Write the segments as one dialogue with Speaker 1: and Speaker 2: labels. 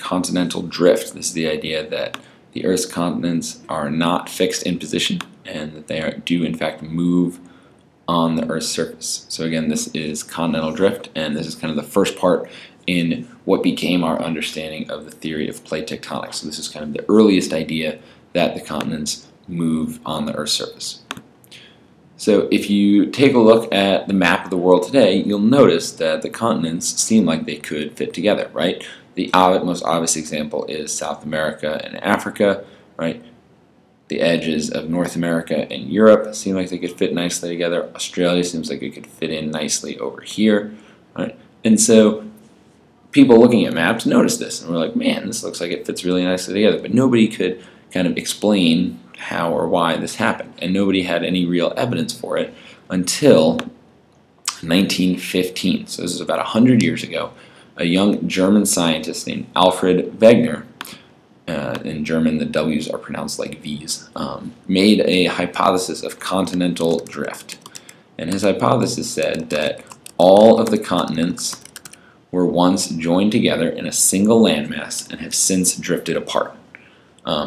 Speaker 1: continental drift. This is the idea that the Earth's continents are not fixed in position and that they do in fact move on the Earth's surface. So again, this is continental drift, and this is kind of the first part in what became our understanding of the theory of plate tectonics. So this is kind of the earliest idea that the continents move on the Earth's surface. So if you take a look at the map of the world today, you'll notice that the continents seem like they could fit together, right? The most obvious example is South America and Africa, right? The edges of North America and Europe seem like they could fit nicely together. Australia seems like it could fit in nicely over here, right? And so people looking at maps noticed this, and we're like, man, this looks like it fits really nicely together. But nobody could kind of explain how or why this happened, and nobody had any real evidence for it until 1915. So this is about 100 years ago. A young German scientist named Alfred Wegener, in German the W's are pronounced like V's, made a hypothesis of continental drift. And his hypothesis said that all of the continents were once joined together in a single landmass and have since drifted apart,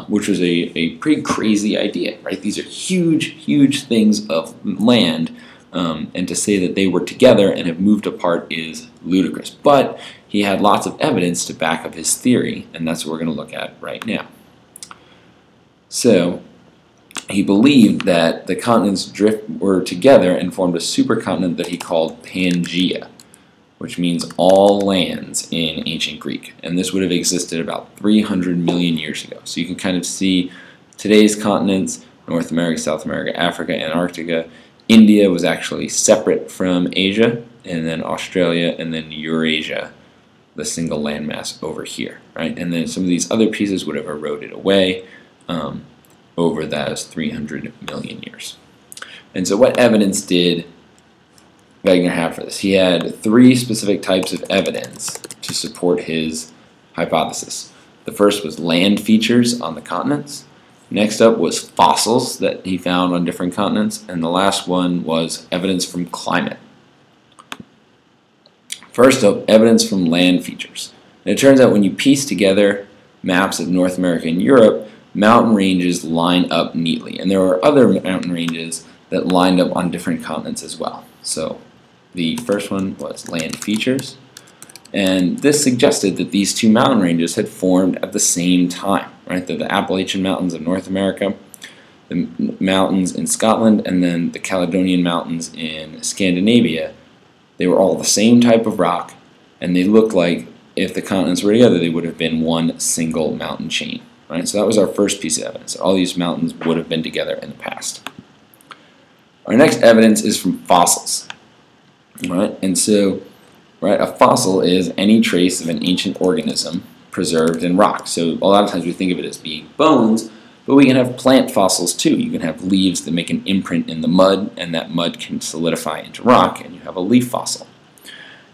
Speaker 1: which was a pretty crazy idea, right? These are huge, huge things of land, and to say that they were together and have moved apart is ludicrous. But he had lots of evidence to back up his theory, and that's what we're going to look at right now. So he believed that the continents were together and formed a supercontinent that he called Pangaea, which means all lands in ancient Greek. And this would have existed about 300 million years ago. So you can kind of see today's continents: North America, South America, Africa, Antarctica. India was actually separate from Asia, and then Australia, and then Eurasia, the single landmass over here, right? And then some of these other pieces would have eroded away over those 300 million years. And so what evidence did Wegener have for this? He had three specific types of evidence to support his hypothesis. The first was land features on the continents. Next up was fossils that he found on different continents. And the last one was evidence from climate. First up, evidence from land features. And it turns out when you piece together maps of North America and Europe, mountain ranges line up neatly. And there were other mountain ranges that lined up on different continents as well. So the first one was land features. And this suggested that these two mountain ranges had formed at the same time, right? That the Appalachian Mountains of North America, the mountains in Scotland, and then the Caledonian Mountains in Scandinavia, they were all the same type of rock, and they looked like if the continents were together, they would have been one single mountain chain, right? So that was our first piece of evidence. All these mountains would have been together in the past. Our next evidence is from fossils, right? And so, right, a fossil is any trace of an ancient organism preserved in rock. So a lot of times we think of it as being bones, but we can have plant fossils too. You can have leaves that make an imprint in the mud, and that mud can solidify into rock, and you have a leaf fossil.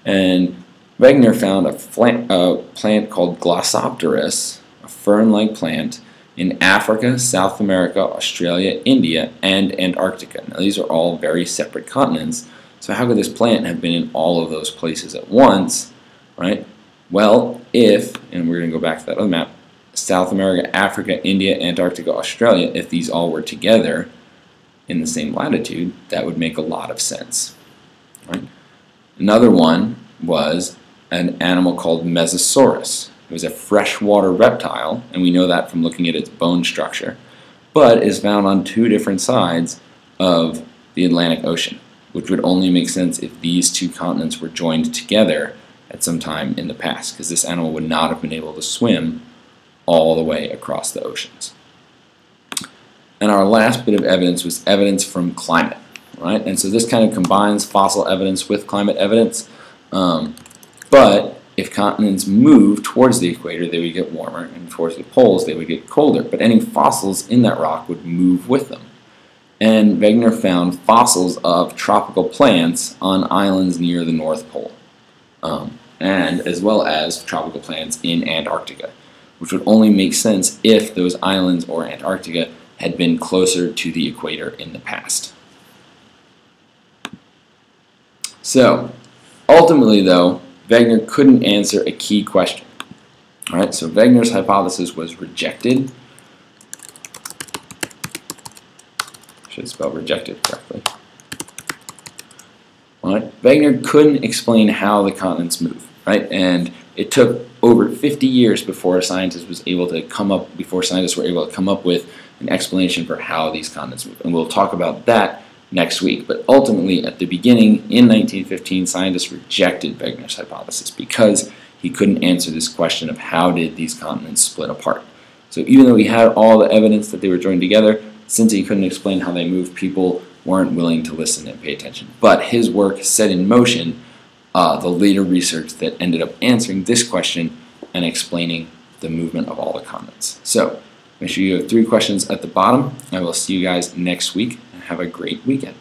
Speaker 1: And Wegener found a plant called Glossopteris, a fern-like plant, in Africa, South America, Australia, India, and Antarctica. Now these are all very separate continents, so how could this plant have been in all of those places at once, right? Well, if, and we're going to go back to that other map, South America, Africa, India, Antarctica, Australia, if these all were together in the same latitude, that would make a lot of sense, right? Another one was an animal called Mesosaurus. It was a freshwater reptile, and we know that from looking at its bone structure, but is found on two different sides of the Atlantic Ocean, which would only make sense if these two continents were joined together at some time in the past, because this animal would not have been able to swim all the way across the oceans. And our last bit of evidence was evidence from climate, right? And so this kind of combines fossil evidence with climate evidence. But if continents move towards the equator, they would get warmer, and towards the poles, they would get colder. But any fossils in that rock would move with them. And Wegener found fossils of tropical plants on islands near the North Pole, and as well as tropical plants in Antarctica, which would only make sense if those islands or Antarctica had been closer to the equator in the past. So, ultimately though, Wegener couldn't answer a key question. All right, so Wegener's hypothesis was rejected. Should spell rejected correctly. All right, Wegener couldn't explain how the continents move, right? And it took over 50 years before scientists were able to come up with an explanation for how these continents move. And we'll talk about that next week. But ultimately, at the beginning, in 1915, scientists rejected Wegener's hypothesis because he couldn't answer this question of how did these continents split apart. So even though he had all the evidence that they were joined together, since he couldn't explain how they moved, people weren't willing to listen and pay attention. But his work set in motion the later research that ended up answering this question and explaining the movement of all the continents. So make sure you have 3 questions at the bottom. I will see you guys next week, and have a great weekend.